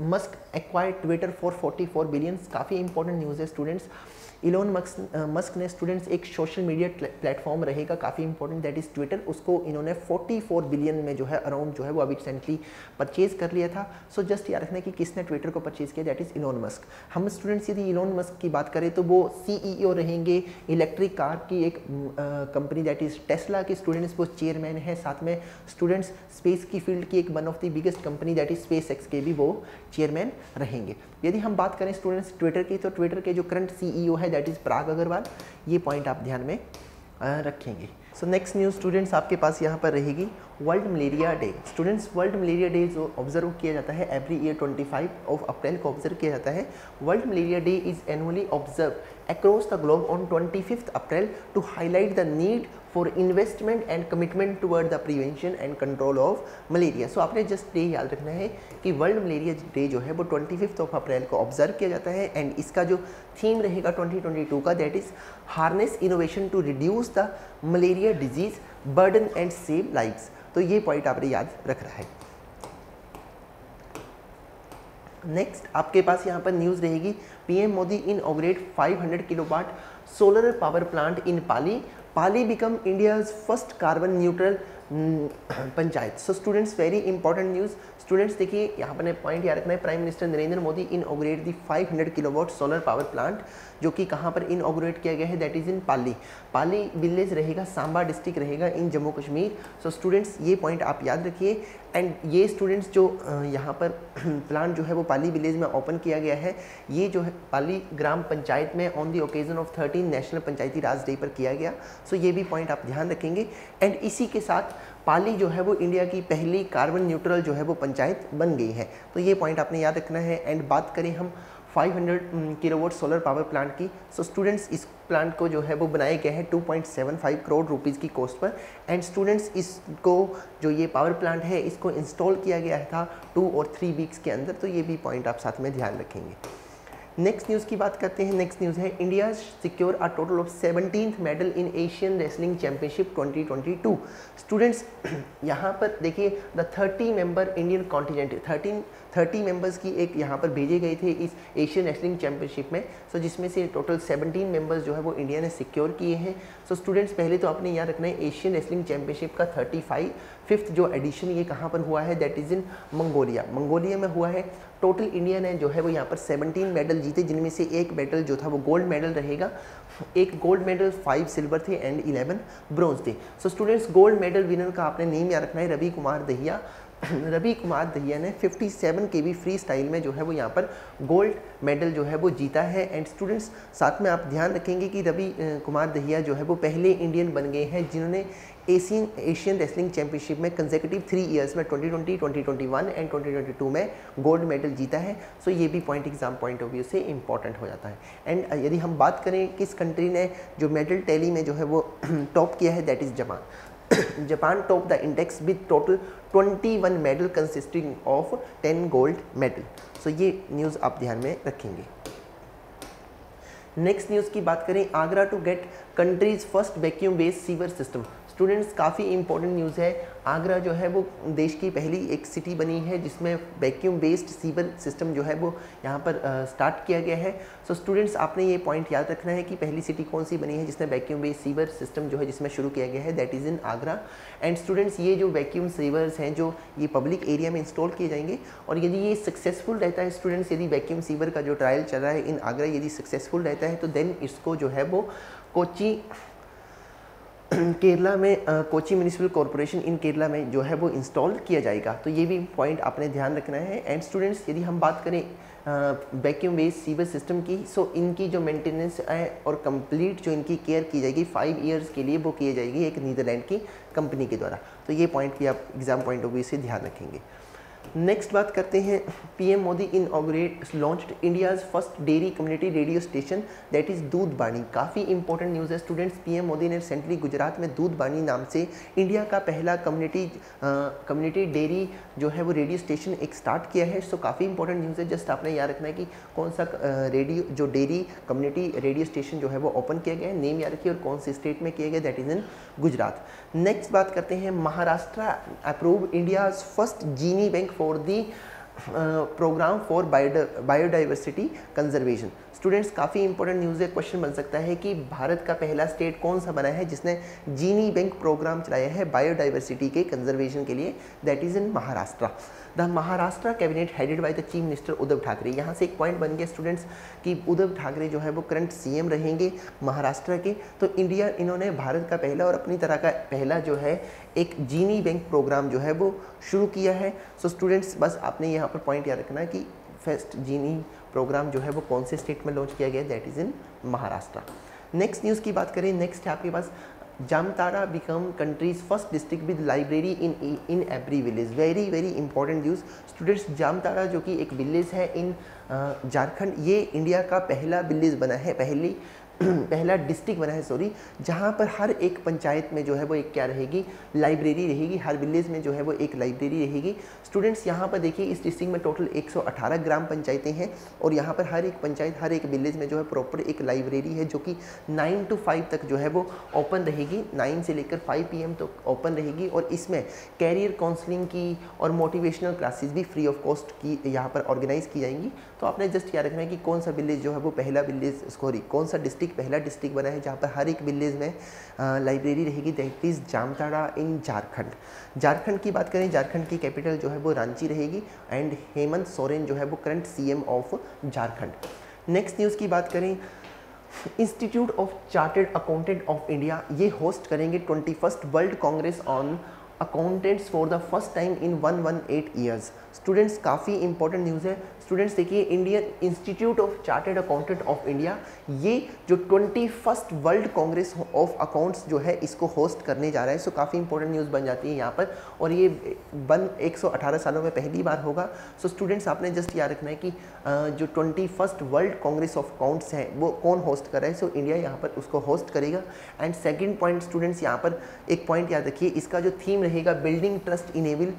Musk acquired Twitter for 44 billion. काफ़ी इंपॉर्टेंट न्यूज़ है स्टूडेंट्स। इलोन मस्क ने स्टूडेंट्स एक सोशल मीडिया प्लेटफॉर्म रहेगा काफ़ी इंपॉर्टेंट, दैट इज़ ट्विटर, उसको इन्होंने 44 बिलियन में जो है अराउंड जो है वो अभी रिसेंटली परचेज कर लिया था। सो जस्ट याद रखना कि किसने ट्विटर को परचेज किया, दैट इज़ इलोन मस्क। हम स्टूडेंट्स यदि इलोन मस्क की बात करें तो वो CEO रहेंगे इलेक्ट्रिक कार की एक कंपनी दैट इज़ टेस्ला के। स्टूडेंट्स वो चेयरमैन है, साथ में स्टूडेंट्स स्पेस की फील्ड की एक one of the biggest company that is SpaceX के भी वो चेयरमैन रहेंगे। यदि हम बात करें स्टूडेंट्स ट्विटर की, तो ट्विटर के जो करंट CEO है दैट इज़ पराग अग्रवाल। ये पॉइंट आप ध्यान में रखेंगे। सो नेक्स्ट न्यूज़ स्टूडेंट्स आपके पास यहाँ पर रहेगी world malaria day. Students world malaria day जो ऑब्जर्व किया जाता है एवरी ईयर 25 अप्रैल को ऑब्जर्व किया जाता है। World malaria day is annually observe across the globe on 25th April to highlight the need for investment and commitment toward the prevention and control of malaria। सो आपने just ये याद रखना है कि वर्ल्ड मलेरिया डे जो है वो 25 अप्रैल को ऑब्जर्व किया जाता है। एंड इसका जो थीम रहेगा 2022 का, that is harness innovation to reduce the malaria disease burden and save lives. तो ये पॉइंट आपने याद रखना है। नेक्स्ट आपके पास यहाँ पर न्यूज़ रहेगी PM Modi inaugurate 500 kilowatt solar power plant in Palli become India's first carbon neutral panchayat. So students very important news. Students देखिए यहाँ पर पॉइंट याद रखना है, prime minister Narendra Modi inaugurate the 500 kilowatt solar power plant, जो कि कहाँ पर इनऑग्रेट किया गया है, that is in Palli village रहेगा, सांबा डिस्ट्रिक्ट रहेगा in Jammu Kashmir. So students ये पॉइंट आप याद रखिए। एंड ये स्टूडेंट्स जो यहाँ पर प्लांट जो है वो पाली विलेज में ओपन किया गया है, ये जो है पाली ग्राम पंचायत में on the occasion of 13 national Panchayati Raj day पर किया गया। सो ये भी पॉइंट आप ध्यान रखेंगे। एंड इसी के साथ पाली जो है वो इंडिया की पहली कार्बन न्यूट्रल जो है वो पंचायत बन गई है। तो ये पॉइंट आपने याद रखना है। एंड बात करें हम 500 किलोवाट सोलर पावर प्लांट की, सो स्टूडेंट्स इस प्लांट को जो है वो बनाया गया है 2.75 करोड़ रुपीज़ की कॉस्ट पर। एंड स्टूडेंट्स इसको जो ये पावर प्लांट है इसको इंस्टॉल किया गया था 2 और 3 वीक्स के अंदर। तो ये भी पॉइंट आप साथ में ध्यान रखेंगे। नेक्स्ट न्यूज़ की बात करते हैं। नेक्स्ट न्यूज़ है India secure a total of 17th medal in Asian wrestling championship 2022। Students यहाँ पर देखिए the 30 member Indian contingent 30 members की एक यहाँ पर भेजे गए थे इस एशियन रेसलिंग चैंपियनशिप में। सो जिसमें से टोटल 17 मेंबर्स जो है वो इंडिया ने सिक्योर किए हैं। सो स्टूडेंट्स पहले तो आपने याद रखना है एशियन रेसलिंग चैंपियनशिप का 35th जो एडिशन ये कहाँ पर हुआ है, दैट इज़ इन मंगोलिया में हुआ है। टोटल इंडिया ने जो है वो यहाँ पर 17 मेडल जीते, जिनमें से एक मेडल जो था वो गोल्ड मेडल रहेगा, एक गोल्ड मेडल, 5 सिल्वर थे एंड 11 ब्रॉन्ज थे। So students gold medal winner का आपने नेम याद रखना है रवि कुमार दहिया। रवि कुमार दहिया ने 57 केवी फ्री स्टाइल में जो है वो यहाँ पर गोल्ड मेडल जो है वो जीता है। एंड स्टूडेंट्स साथ में आप ध्यान रखेंगे कि रवि कुमार दहिया जो है वो पहले इंडियन बन गए हैं जिन्होंने एशियन रेसलिंग चैंपियनशिप में कंसेक्यूटिव 3 ईयर्स में 2020, 2021 एंड 2022 में गोल्ड मेडल जीता है। सो ये भी point exam point of view से इंपॉर्टेंट हो जाता है। एंड यदि हम बात करें किस कंट्री ने जो मेडल टैली में जो है वो टॉप किया है, that is Japan. Japan top the index with total 21 medal consisting of 10 gold medal. So ये न्यूज़ आप ध्यान में रखेंगे। नेक्स्ट न्यूज़ की बात करें, Agra to get country's first vacuum based sewer system. Students काफ़ी इंपॉर्टेंट न्यूज़ है। आगरा जो है वो देश की पहली एक सिटी बनी है जिसमें वैक्यूम बेस्ड सीवर सिस्टम जो है वो यहाँ पर स्टार्ट किया गया है। सो स्टूडेंट्स आपने ये पॉइंट याद रखना है कि पहली सिटी कौन सी बनी है जिसने वैक्यूम बेस्ड सीवर सिस्टम जो है जिसमें शुरू किया गया है, that is in Agra. And students ये जो वैक्यूम सीवर्स हैं जो ये पब्लिक एरिया में इंस्टॉल किए जाएंगे और यदि ये सक्सेसफुल रहता है स्टूडेंट्स, यदि वैक्यूम सीवर का जो ट्रायल चल रहा है इन आगरा यदि सक्सेसफुल रहता है तो देन इसको जो है वो कोची केरला में कोची म्यूनिसिपल कॉरपोरेशन इन केरला में जो है वो इंस्टॉल किया जाएगा। तो ये भी पॉइंट आपने ध्यान रखना है। एंड स्टूडेंट्स यदि हम बात करें वैक्यूम बेस्ड सीवर सिस्टम की, सो इनकी जो मेंटेनेंस है और कंप्लीट जो इनकी केयर की जाएगी 5 ईयर्स के लिए वो की जाएगी एक नीदरलैंड की कंपनी के द्वारा। तो ये पॉइंट भी आप एग्जाम पॉइंट ऑफ व्यू से ध्यान रखेंगे। नेक्स्ट बात करते हैं, PM Modi inaugurate launched India's first dairy community radio station that is Doodh Vani. काफ़ी इंपॉर्टेंट न्यूज़ है स्टूडेंट्स। पीएम मोदी ने रिसेंटली गुजरात में दूध बाणी नाम से इंडिया का पहला कम्युनिटी डेयरी जो है वो रेडियो स्टेशन एक स्टार्ट किया है। सो काफ़ी इंपॉर्टेंट न्यूज़ है। जस्ट आपने याद रखना है कि कौन सा रेडियो जो डेयरी कम्युनिटी रेडियो स्टेशन जो है वो ओपन किया गया है, नेम याद रखिए, और कौन से स्टेट में किया गया, that is in Gujarat. Next बात करते हैं, Maharashtra approve India's first gene bank for the programme for biodiversity conservation. Students काफ़ी इंपॉर्टेंट न्यूज़ है। क्वेश्चन बन सकता है कि भारत का पहला स्टेट कौन सा बना है जिसने जीनी बैंक प्रोग्राम चलाया है बायोडाइवर्सिटी के कंजर्वेशन के लिए, that is in Maharashtra. The Maharashtra cabinet headed by the chief minister Uddhav Thackeray. यहाँ से एक पॉइंट बन गया स्टूडेंट्स कि उद्धव ठाकरे जो है वो करंट सीएम रहेंगे महाराष्ट्र के। तो इंडिया इन्होंने भारत का पहला और अपनी तरह का पहला जो है एक जीनी बैंक प्रोग्राम जो है वो शुरू किया है। सो स्टूडेंट्स बस आपने यहाँ पर पॉइंट याद रखना है कि फर्स्ट जीनी प्रोग्राम जो है वो कौन से स्टेट में लॉन्च किया गया, that is in Maharashtra. Next news की बात करें, नेक्स्ट है आपके पास, Jamtara become country's first district with library in every village. Very very important news students. Jamtara जो कि एक विलेज है इन झारखंड, ये इंडिया का पहला विलेज बना है, पहला डिस्ट्रिक्ट बना है सॉरी, जहाँ पर हर एक पंचायत में जो है वो एक क्या रहेगी, लाइब्रेरी रहेगी। हर विलेज में जो है वो एक लाइब्रेरी रहेगी। स्टूडेंट्स यहाँ पर देखिए इस डिस्ट्रिक्ट में टोटल 118 ग्राम पंचायतें हैं और यहाँ पर हर एक पंचायत हर एक विलेज में जो है प्रॉपर एक लाइब्रेरी है जो कि 9 to 5 तक जो है वो ओपन रहेगी, 9 से लेकर 5 PM तक ओपन रहेगी। और इसमें कैरियर काउंसलिंग की और मोटिवेशनल क्लासेस भी फ्री ऑफ कॉस्ट की यहाँ पर ऑर्गेनाइज की जाएंगी। तो आपने जस्ट याद रखना है कि कौन सा विलेज जो है वो पहला विलेज सॉरी कौन सा डिस्ट्रिक्ट पहला डिस्ट्रिक्ट बना है जहाँ पर हर एक विलेज में लाइब्रेरी रहेगी, दैट इज़ जामताड़ा इन झारखंड। झारखंड की बात करें, झारखंड की कैपिटल जो है वो रांची रहेगी एंड हेमंत सोरेन जो है वो current CM of Jharkhand. Next news की बात करें, institute of chartered accountant of India ये होस्ट करेंगे 21st world Congress on accountants for the first time in 118 years. Students काफ़ी इंपॉर्टेंट न्यूज़ है। स्टूडेंट्स देखिए, Indian institute of chartered accountant of India ये जो 21st world Congress of accounts जो है इसको होस्ट करने जा रहा है। सो काफ़ी इंपॉर्टेंट न्यूज़ बन जाती है यहाँ पर और ये 118 सालों में पहली बार होगा। सो स्टूडेंट्स आपने जस्ट याद रखना है कि जो 21st world Congress of accounts है वो कौन होस्ट कर रहा है। सो इंडिया यहाँ पर उसको होस्ट करेगा। एंड सेकेंड पॉइंट स्टूडेंट्स यहाँ पर एक पॉइंट याद रखिए, इसका जो थीम रहेगा बिल्डिंग ट्रस्ट इनेबल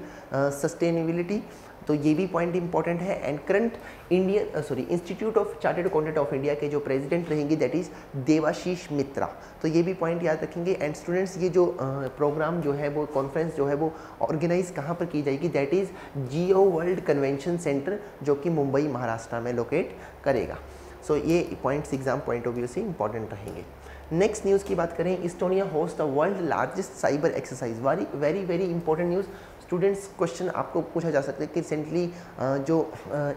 सस्टेनेबिलिटी, तो ये भी पॉइंट इंपॉर्टेंट है। And current institute of chartered accountant of India के जो प्रेसिडेंट रहेंगे दैट इज़ देवाशीष मित्रा, तो ये भी पॉइंट याद रखेंगे। एंड स्टूडेंट्स ये जो प्रोग्राम जो है वो कॉन्फ्रेंस जो है वो ऑर्गेनाइज कहाँ पर की जाएगी, that is Jio world convention centre जो कि मुंबई महाराष्ट्र में लोकेट करेगा। सो ये points exam point of view से इंपॉर्टेंट रहेंगे। नेक्स्ट न्यूज़ की बात करें, Estonia host the world largest cyber exercise. Very very important news students question आपको पूछा जा सकता है कि रिसेंटली जो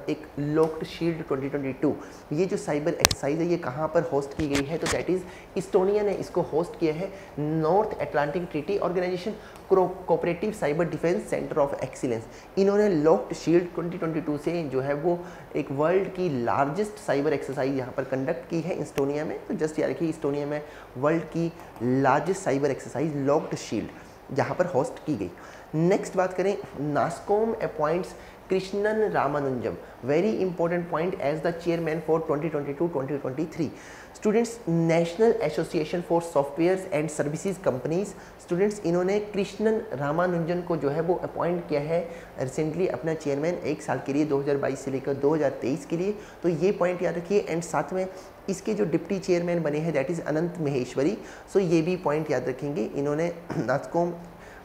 एक लॉक्ड शील्ड 2022 ये जो साइबर एक्सरसाइज है ये कहाँ पर होस्ट की गई है, तो दैट इज़ इस्टोनिया ने इसको होस्ट किया है north Atlantic treaty organisation cooperative cyber defence centre of excellence. इन्होंने लॉक्ड शील्ड 2022 से जो है वो एक वर्ल्ड की लार्जेस्ट साइबर एक्सरसाइज यहाँ पर कंडक्ट की है इस्टोनिया में। तो जस्ट याद रखिए इस्टोनिया में वर्ल्ड की largest cyber exercise locked shield यहाँ पर होस्ट की गई। नेक्स्ट बात करें, NASSCOM appoints Krishnan Ramanujam, very important point, as the chairman for 2022-2023। Students, national association for software and services companies, students इन्होंने कृष्णन रामानुजन को जो है वो अपॉइंट किया है रिसेंटली अपना चेयरमैन 1 साल के लिए 2022 से लेकर 2023 के लिए। तो ये पॉइंट याद रखिए। एंड साथ में इसके जो डिप्टी चेयरमैन बने हैं दैट इज़ अनंत महेश्वरी। सो ये भी पॉइंट याद रखेंगे, इन्होंने नास्कॉम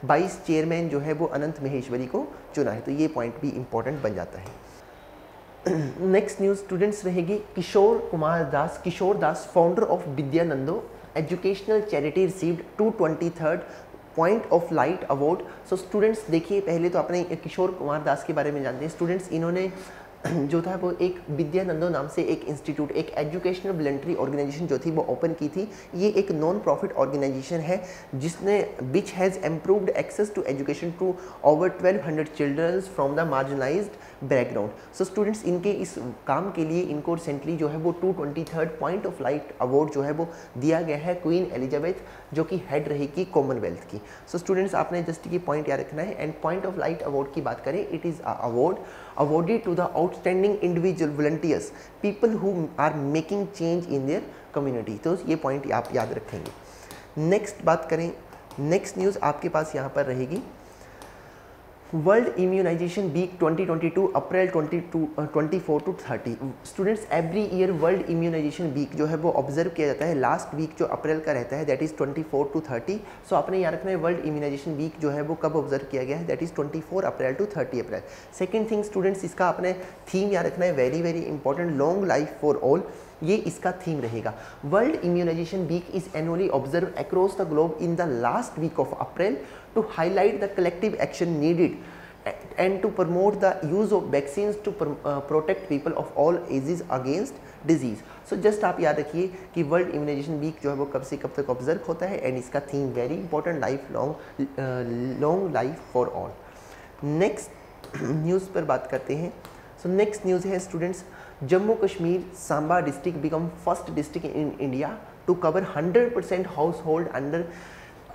22 चेयरमैन जो है वो अनंत महेश्वरी को चुना है। तो ये पॉइंट भी इंपॉर्टेंट बन जाता है। नेक्स्ट न्यूज़ स्टूडेंट्स रहेगी Kishore Kumar Das, Kishore Das founder of Vidyanondo educational charity received 223rd point of light award. So students देखिए, पहले तो अपने किशोर कुमार दास के बारे में जानते हैं। स्टूडेंट्स इन्होंने जो था वो एक विद्यानंदो नाम से एक इंस्टीट्यूट, एक एजुकेशनल वॉलंटरी ऑर्गेनाइजेशन जो थी वो ओपन की थी। ये एक नॉन प्रॉफिट ऑर्गेनाइजेशन है जिसने which has improved access to education to over 1200 childrens from the marginalised background. So students इनके इस काम के लिए इनको रिसेंटली जो है वो 223rd point of light award जो है वो दिया गया है क्वीन एलिजाबेथ जो कि हेड रहेगी कॉमनवेल्थ की। सो स्टूडेंट्स आपने जस्ट ये पॉइंट याद रखना है। And point of light award की बात करें, it is award awarded to the outstanding individual volunteers, people who are making change in their community। तो ये पॉइंट आप याद रखेंगे। नेक्स्ट बात करें, नेक्स्ट न्यूज़ आपके पास यहाँ पर रहेगी world immunisation week 2022 April 24 to 30। Students every year world immunisation week जो है वो ऑब्जर्व किया जाता है, लास्ट वीक जो अप्रैल का रहता है दैट इज़ 24 to 30। सो आपने याद रखना है वर्ल्ड इम्यूनाइजेशन वीक जो है वो कब ऑब्जर्व किया गया है, that is 24 April to 30 April. Second thing students, इसका आपने थीम याद रखना है, very very important, long life for all, ये इसका थीम रहेगा। World immunisation week is annually observe across the globe in the last week of April to highlight the collective action needed and to promote the use of vaccines to protect people of all ages against disease। So just आप याद रखिए कि world immunisation week जो है वो कब से कब तक ऑब्जर्व होता है एंड इसका theme very important, life long life for all. Next news पर बात करते हैं। सो नेक्स्ट न्यूज़ है students, Jammu Kashmir Samba district become first district in India to cover 100% household under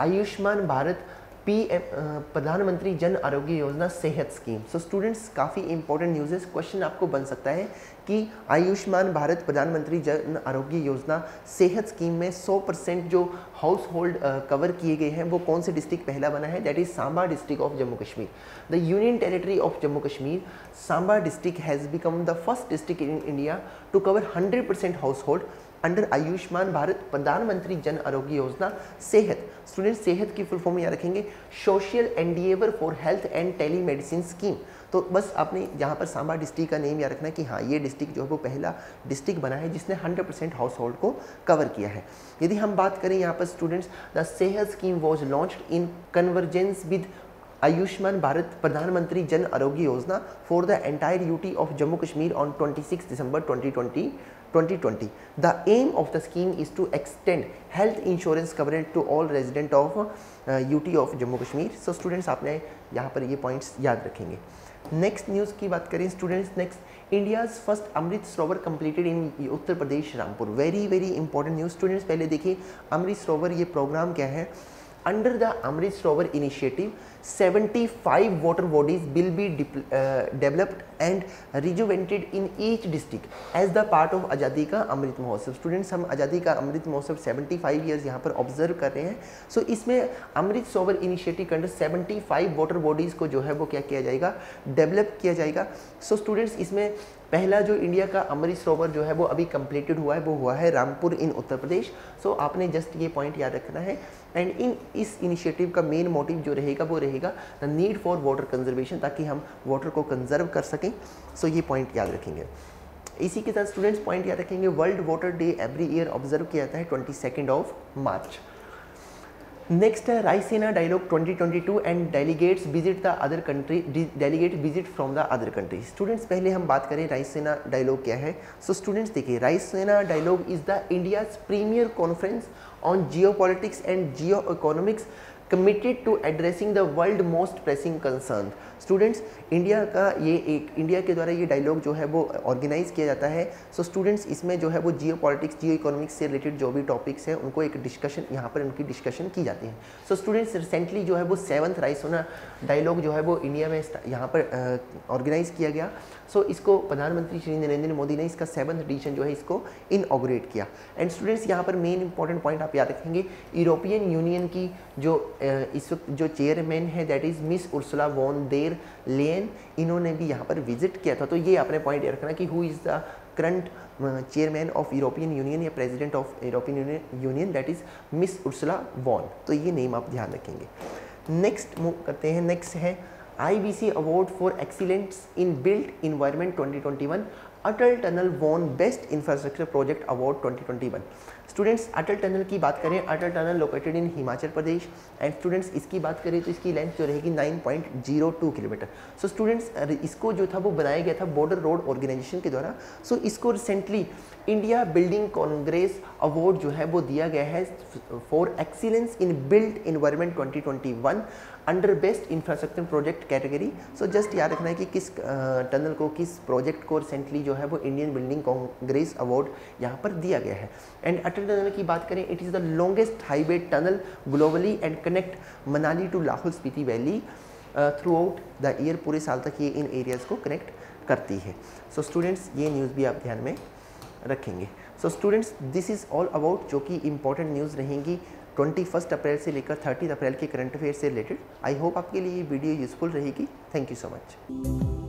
Ayushman Bharat Pradhan Mantri Jan Arogya Yojana Sehat scheme. So students काफ़ी इंपॉर्टेंट न्यूज़ है। Question आपको बन सकता है कि आयुष्मान भारत प्रधानमंत्री जन आरोग्य योजना सेहत स्कीम में 100% जो हाउस होल्ड कवर किए गए हैं वो कौन से डिस्ट्रिक्ट पहला बना है, that is Samba district of Jammu Kashmir. The union territory of Jammu Kashmir Samba district has become the first district in India to cover 100% household under Ayushman Bharat Pradhan Mantri Jan Arogya Yojana सेहत। स्टूडेंट सेहत की फुल फॉर्म याद रखेंगे, social endeavour for health and telemedicine scheme. तो बस आपने यहाँ पर सांबा डिस्ट्रिक्ट का नेम याद रखना है कि हाँ ये डिस्ट्रिक्ट जो है वो पहला डिस्ट्रिक्ट बना है जिसने 100% हाउस होल्ड को कवर किया है। यदि हम बात करें यहाँ पर स्टूडेंट्स, द सेहत scheme was launched in convergence with Ayushman Bharat Pradhan Mantri Jan Arogya योजना for the entire UT of Jammu Kashmir on 26 December 2020. The aim of the scheme is to extend health insurance coverage to all resident of UT of Jammu Kashmir. So students आपने यहाँ पर ये points याद रखेंगे। Next news की बात करें students, next India's first Amrit Sarovar completed in Uttar Pradesh Rampur. Very very important news students. पहले देखिए अमृत सरोवर ये प्रोग्राम क्या है। Under the Amrit Sarovar initiative, 75 water bodies will be developed and rejuvenated in each district as the part of आज़ादी का Amrit Mahotsav. Students हम आज़ादी का अमृत महोत्सव 75 ईयर्स यहाँ पर ऑब्जर्व कर रहे हैं। सो इसमें अमृत सरोवर इनिशिएटिव के अंडर 75 वाटर बॉडीज़ को जो है वो क्या किया जाएगा, डेवलप किया जाएगा। सो स्टूडेंट्स इसमें पहला जो इंडिया का अमृत सरोवर जो है वो अभी कंप्लीटेड हुआ है वो हुआ है रामपुर इन उत्तर प्रदेश। सो आपने जस्ट ये पॉइंट याद रखना है। एंड इस इनिशिएटिव का मेन मोटिव जो रहेगा वो रहेगा the need for water conservation, ताकि हम वाटर को कंजर्व कर सकें। सो ये पॉइंट याद रखेंगे। इसी के साथ स्टूडेंट्स पॉइंट याद रखेंगे, world water day every year observe किया जाता है 22 मार्च। नेक्स्ट है Raisina dialogue 2022 and delegates visit the other country, delegate visit from the other country. Students पहले हम बात करें रायसीना डायलॉग क्या है। सो स्टूडेंट्स देखिए, Raisina dialogue is the India's premier conference on geopolitics and geo economics committed to addressing the world most pressing concern. Students India के द्वारा ये डायलॉग जो है वो ऑर्गेनाइज किया जाता है। सो स्टूडेंट्स इसमें जो है वो जियो पॉलिटिक्स, जियो इकोनॉमिक्स से रिलेटेड जो भी टॉपिक्स हैं उनको एक डिस्कशन यहाँ पर उनकी डिस्कशन की जाती है। सो स्टूडेंट्स रिसेंटली जो है वो 7th रायसीना डायलॉग जो है वो इंडिया में यहाँ पर ऑर्गेनाइज किया गया। सो इसको प्रधानमंत्री श्री नरेंद्र मोदी ने इसका 7th एडिशन जो है इसको इनऑग्रेट किया। एंड स्टूडेंट्स यहाँ पर मेन इंपॉर्टेंट पॉइंट आप याद रखेंगे, यूरोपियन यूनियन की जो इस वक्त जो चेयरमैन है that is miss Ursula von der Leyen, इन्होंने भी यहाँ पर विजिट किया था। तो ये आपने पॉइंट याद रखना कि who is the current chairman of European Union या president of European Union that is miss Ursula von. तो ये नेम आप ध्यान रखेंगे। नेक्स्ट मूव करते हैं। नेक्स्ट है IBC award for excellence in built environment 2021, Atal tunnel won best infrastructure project award 2021। Students Atal tunnel की बात करें, Atal tunnel located in Himachal Pradesh. And students इसकी बात करें तो इसकी लेंथ जो रहेगी 9.02 किलोमीटर। सो स्टूडेंट्स इसको जो था वो बनाया गया था बॉर्डर रोड ऑर्गेनाइजेशन के द्वारा। सो इसको recently India building Congress award जो है वो दिया गया है for excellence in built environment 2021 under best infrastructure project category. So just याद रखना है कि किस टनल को, किस प्रोजेक्ट को रिसेंटली जो है वो इंडियन बिल्डिंग कांग्रेस अवार्ड यहाँ पर दिया गया है। एंड अटल टनल की बात करें, it is the longest highway tunnel globally and connect Manali to Lahaul Spiti valley throughout the year. पूरे साल तक ये इन एरियाज़ को कनेक्ट करती है। सो स्टूडेंट्स ये न्यूज़ भी आप ध्यान में रखेंगे। So students this is all about जो कि इंपॉर्टेंट न्यूज़ रहेंगी 21 अप्रैल से लेकर 30 अप्रैल के करंट अफेयर से रिलेटेड। आई होप आपके लिए ये वीडियो यूजफुल रहेगी। Thank you so much.